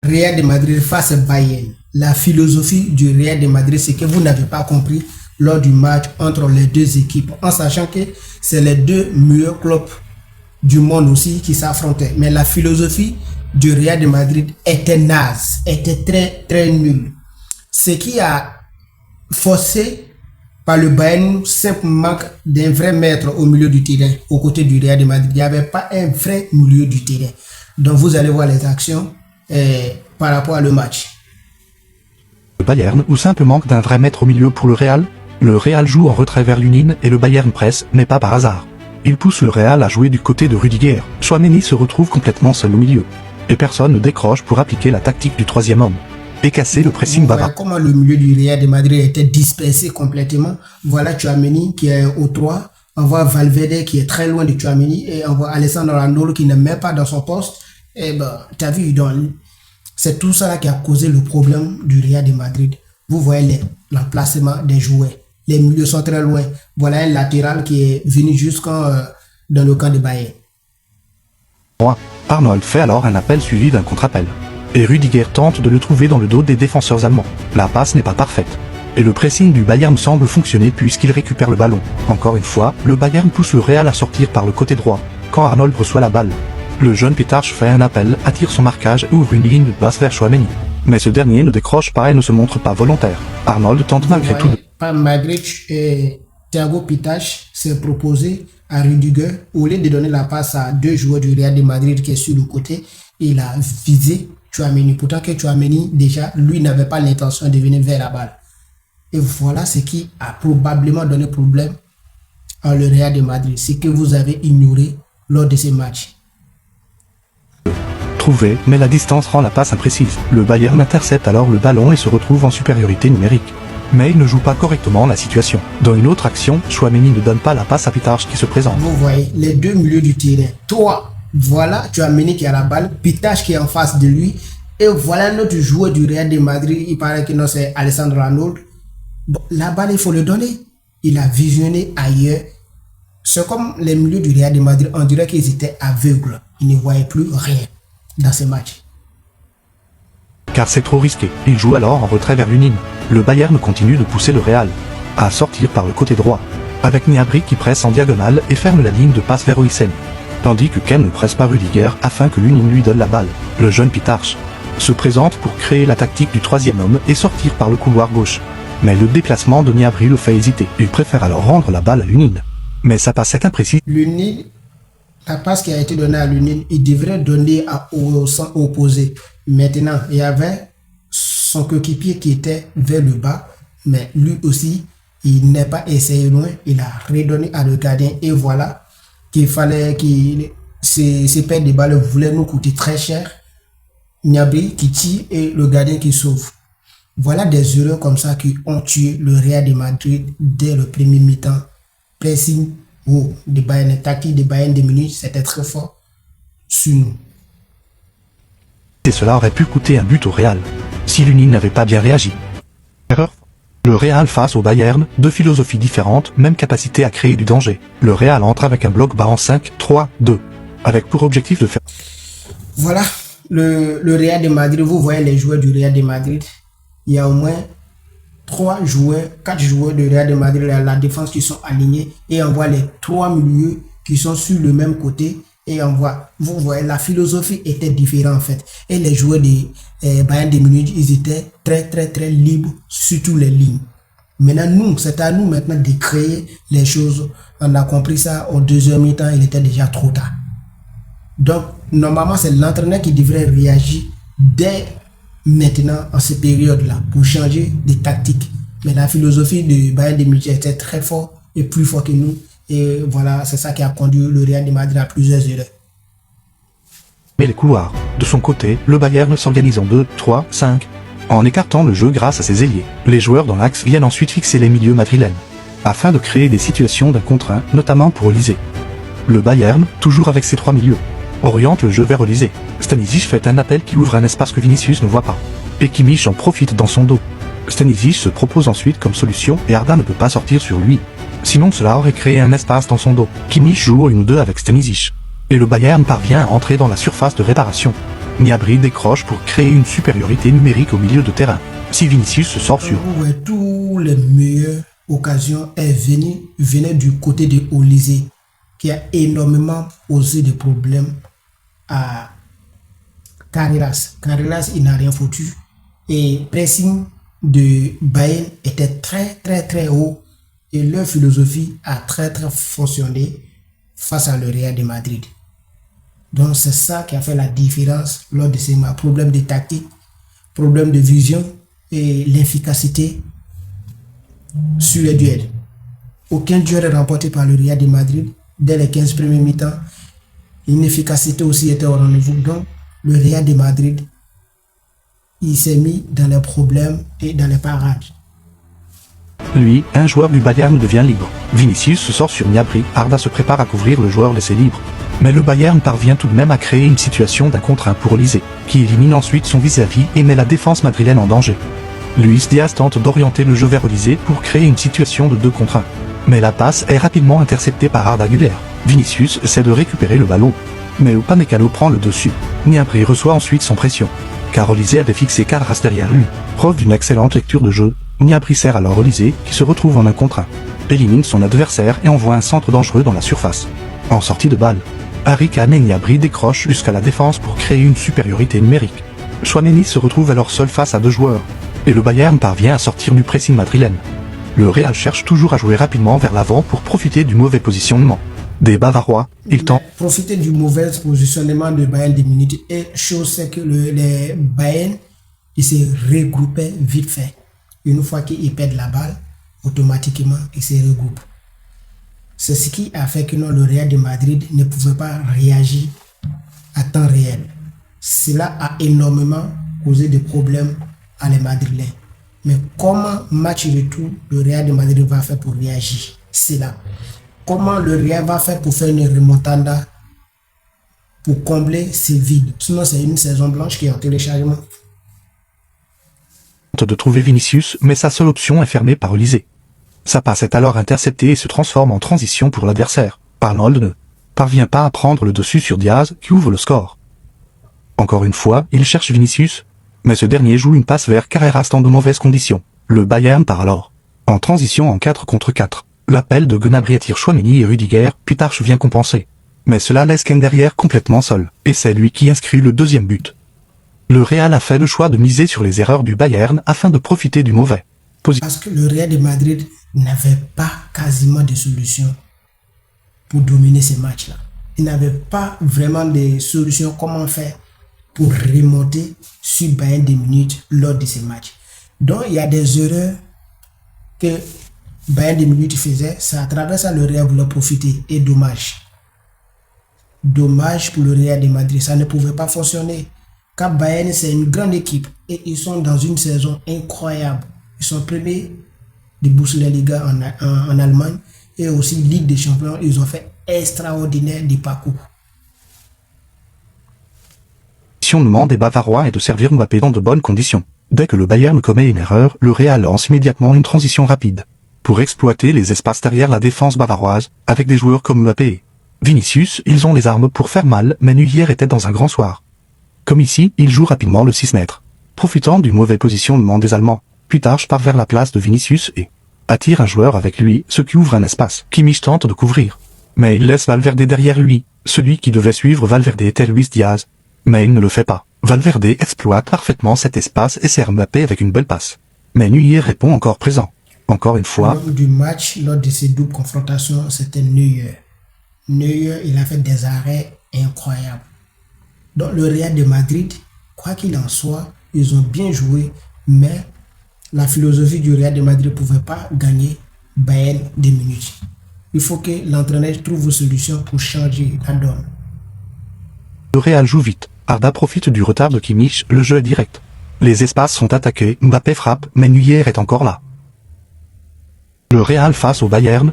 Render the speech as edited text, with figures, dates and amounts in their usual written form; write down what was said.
Real de Madrid face à Bayern. La philosophie du Real de Madrid, c'est que vous n'avez pas compris lors du match entre les deux équipes, en sachant que c'est les deux meilleurs clubs du monde aussi qui s'affrontaient. Mais la philosophie du Real de Madrid était naze, était très nulle. Ce qui a forcé par le Bayern, simple manque d'un vrai maître au milieu du terrain, aux côtés du Real de Madrid. Il n'y avait pas un vrai milieu du terrain. Donc vous allez voir les actions par rapport à le match. Le Bayern ou simple manque d'un vrai maître au milieu pour le Real. Le Real joue en retrait vers l'Union et le Bayern presse, mais pas par hasard. Il pousse le Real à jouer du côté de Rudiger. Tchouaméni se retrouve complètement seul au milieu. Et personne ne décroche pour appliquer la tactique du troisième homme. Et casser le pressing bavard. Comment le milieu du Real de Madrid était dispersé complètement. Voilà Tchouaméni qui est au 3. On voit Valverde qui est très loin de Tchouaméni. Et on voit Alessandro Arnold qui n'est même pas dans son poste. Et ben, tu as vu, c'est tout ça qui a causé le problème du Real de Madrid. Vous voyez l'emplacement des joueurs. Les milieux sont très loin. Voilà un latéral qui est venu jusqu'en dans le camp de Bayern. Arnold fait alors un appel suivi d'un contre-appel. Et Rudiger tente de le trouver dans le dos des défenseurs allemands. La passe n'est pas parfaite. Et le pressing du Bayern semble fonctionner puisqu'il récupère le ballon. Encore une fois, le Bayern pousse le Real à sortir par le côté droit, quand Arnold reçoit la balle. Le jeune Pitarch fait un appel, attire son marquage et ouvre une ligne de passe vers Tchouaméni. Mais ce dernier ne décroche pas et ne se montre pas volontaire. Arnold tente malgré tout. Madrid et Thiago Pitarch s'est proposé à Rudiger. Au lieu de donner la passe à deux joueurs du Real de Madrid qui est sur le côté, il a visé Tchouaméni. Pourtant que Tchouaméni, déjà, lui n'avait pas l'intention de venir vers la balle. Et voilà ce qui a probablement donné problème à le Real de Madrid. C'est que vous avez ignoré lors de ces matchs. Trouvé, mais la distance rend la passe imprécise. Le Bayern intercepte alors le ballon et se retrouve en supériorité numérique. Mais il ne joue pas correctement la situation. Dans une autre action, Tchouaméni ne donne pas la passe à Pitarch qui se présente. Vous voyez les deux milieux du terrain. Toi, voilà Tchouaméni qui a la balle, Pitarch qui est en face de lui. Et voilà notre joueur du Real de Madrid. Il paraît que non, c'est Alessandro Arnold. Bon, la balle, il faut le donner. Il a visionné ailleurs. C'est comme les milieux du Real de Madrid. On dirait qu'ils étaient aveugles. Ils ne voyaient plus rien dans ces matchs. Car c'est trop risqué. Il joue alors en retrait vers l'Union. Le Bayern continue de pousser le Real à sortir par le côté droit, avec Gnabry qui presse en diagonale et ferme la ligne de passe vers Oysen. Tandis que Ken ne presse pas Rudiger afin que l'Union lui donne la balle. Le jeune Pitarch se présente pour créer la tactique du troisième homme et sortir par le couloir gauche. Mais le déplacement de Gnabry le fait hésiter. Il préfère alors rendre la balle à l'Union. Mais sa passe est imprécise. L'Union, la passe qui a été donnée à l'Union, il devrait donner au sens opposé. Maintenant, il y avait son coéquipier qui était vers le bas, mais lui aussi, il n'est pas essayé loin, il a redonné à le gardien et voilà qu'il fallait qu'il ces pertes de balles voulaient nous coûter très cher. Gnabry qui tire et le gardien qui sauve. Voilà des erreurs comme ça qui ont tué le Real de Madrid dès le premier mi-temps. Pressing de Bayern, tactique de Bayern de Munich, c'était très fort sur nous. Et cela aurait pu coûter un but au Real, si l'Union n'avait pas bien réagi. Erreur. Le Real face au Bayern, deux philosophies différentes, même capacité à créer du danger. Le Real entre avec un bloc bas en 5-3-2, avec pour objectif de faire... Voilà, le Real de Madrid, vous voyez les joueurs du Real de Madrid, il y a au moins 4 joueurs du Real de Madrid à la défense qui sont alignés et on voit les 3 milieux qui sont sur le même côté. Et on voit, vous voyez, la philosophie était différente en fait. Et les joueurs de Bayern de Munich, ils étaient très libres sur toutes les lignes. Maintenant, c'est à nous maintenant de créer les choses. On a compris ça au deuxième mi-temps, il était déjà trop tard. Donc, normalement, c'est l'entraîneur qui devrait réagir dès maintenant, en cette période-là, pour changer de tactique. Mais la philosophie de Bayern de Munich était très fort et plus fort que nous. Et voilà, c'est ça qui a conduit le Real de Madrid à plusieurs erreurs. Mais les couloirs. De son côté, le Bayern s'organise en 2-3-5, en écartant le jeu grâce à ses ailiers. Les joueurs dans l'axe viennent ensuite fixer les milieux madrilènes, afin de créer des situations d'un contre un, notamment pour Olysée. Le Bayern, toujours avec ses 3 milieux, oriente le jeu vers Olysée. Stanisic fait un appel qui ouvre un espace que Vinicius ne voit pas, et Kimmich en profite dans son dos. Stanisic se propose ensuite comme solution et Arda ne peut pas sortir sur lui. Sinon cela aurait créé un espace dans son dos. Kimmich joue 1 ou 2 avec Stanisic. Et le Bayern parvient à entrer dans la surface de réparation. Gnabry décroche pour créer une supériorité numérique au milieu de terrain. Si Vinicius se sort sur... Tous les meilleures occasions venaient du côté de Olysée, qui a énormément posé des problèmes à Carreras. Carreras, il n'a rien foutu. Et pressing de Bayern était très haut. Et leur philosophie a très fonctionné face à le Real de Madrid. Donc c'est ça qui a fait la différence lors de ces matchs. Problème de tactique, problème de vision et l'efficacité sur les duels. Aucun duel est remporté par le Real de Madrid dès les 15 premiers mi-temps. Une efficacité aussi était au rendez-vous. Donc le Real de Madrid, il s'est mis dans les problèmes et dans les parades. Lui, un joueur du Bayern devient libre. Vinicius se sort sur Gnabry, Arda se prépare à couvrir le joueur laissé libre. Mais le Bayern parvient tout de même à créer une situation d'un contre un pour Olysée, qui élimine ensuite son vis-à-vis et met la défense madrilène en danger. Luis Diaz tente d'orienter le jeu vers Olysée pour créer une situation de 2 contre 1. Mais la passe est rapidement interceptée par Arda Güler. Vinicius essaie de récupérer le ballon, mais Upamecano prend le dessus. Gnabry reçoit ensuite son pression, car Olysée avait fixé Carreras derrière lui. Preuve d'une excellente lecture de jeu, Gnabry sert alors Olysée, qui se retrouve en 1 contre 1. Élimine son adversaire et envoie un centre dangereux dans la surface. En sortie de balle, Harry Kane et Gnabry décrochent jusqu'à la défense pour créer une supériorité numérique. Chouameni se retrouve alors seul face à 2 joueurs, et le Bayern parvient à sortir du pressing madrilène. Le Real cherche toujours à jouer rapidement vers l'avant pour profiter du mauvais positionnement des Bavarois. Il tente profiter du mauvais positionnement de Bayern de Munich, et chose c'est que les Bayern, ils se regroupaient vite fait. Une fois qu'ils perdent la balle, automatiquement ils se regroupent. C'est ce qui a fait que le Real de Madrid ne pouvait pas réagir à temps réel. Cela a énormément causé des problèmes à les Madrilènes. Mais comment match retour le Real de Madrid va faire pour réagir? C'est là. Comment le Real va faire pour faire une remontada pour combler ces vides? Sinon c'est une saison blanche qui est en téléchargement. De trouver Vinicius, mais sa seule option est fermée par Olysée. Sa passe est alors interceptée et se transforme en transition pour l'adversaire. Arnold ne parvient pas à prendre le dessus sur Diaz, qui ouvre le score. Encore une fois, il cherche Vinicius, mais ce dernier joue une passe vers Carreras dans de mauvaises conditions. Le Bayern part alors en transition en 4 contre 4. L'appel de Gnabry attire Chouameni et Rudiger, puis Tarch vient compenser. Mais cela laisse Kane derrière complètement seul, et c'est lui qui inscrit le 2e but. Le Real a fait le choix de miser sur les erreurs du Bayern afin de profiter du mauvais. Parce que le Real de Madrid n'avait pas quasiment de solutions pour dominer ces matchs-là. Il n'avait pas vraiment de solutions comment faire pour remonter sur Bayern de Munich lors de ces matchs. Donc il y a des erreurs que Bayern de Munich faisait, c'est à travers ça le Real voulait profiter, et dommage. Dommage pour le Real de Madrid, ça ne pouvait pas fonctionner. Car Bayern c'est une grande équipe et ils sont dans une saison incroyable. Ils sont premiers de Bundesliga en Allemagne et aussi Ligue des Champions. Ils ont fait extraordinaire du parcours. Le des Bavarois est de servir Mbappé dans de bonnes conditions. Dès que le Bayern commet une erreur, le Real lance immédiatement une transition rapide pour exploiter les espaces derrière la défense bavaroise, avec des joueurs comme Mbappé et Vinicius. Ils ont les armes pour faire mal, mais Neuer était dans un grand soir. Comme ici, il joue rapidement le 6 mètres. Profitant du mauvais positionnement des Allemands, Tarch part vers la place de Vinicius et attire un joueur avec lui, ce qui ouvre un espace. Kimmich tente de couvrir, mais il laisse Valverde derrière lui. Celui qui devait suivre Valverde était Luis Diaz, mais il ne le fait pas. Valverde exploite parfaitement cet espace et sert Mbappé avec une belle passe. Mais Neuer répond encore présent. Encore une fois. Lors du match, lors de ces doubles confrontations, c'était Neuer. Neuer, il a fait des arrêts incroyables. Donc le Real de Madrid, quoi qu'il en soit, ils ont bien joué, mais la philosophie du Real de Madrid ne pouvait pas gagner Bayern de Munich. Il faut que l'entraîneur trouve une solution pour changer la donne. Le Real joue vite. Arda profite du retard de Kimmich, le jeu est direct. Les espaces sont attaqués, Mbappé frappe, mais Neuer est encore là. Le Real face au Bayern,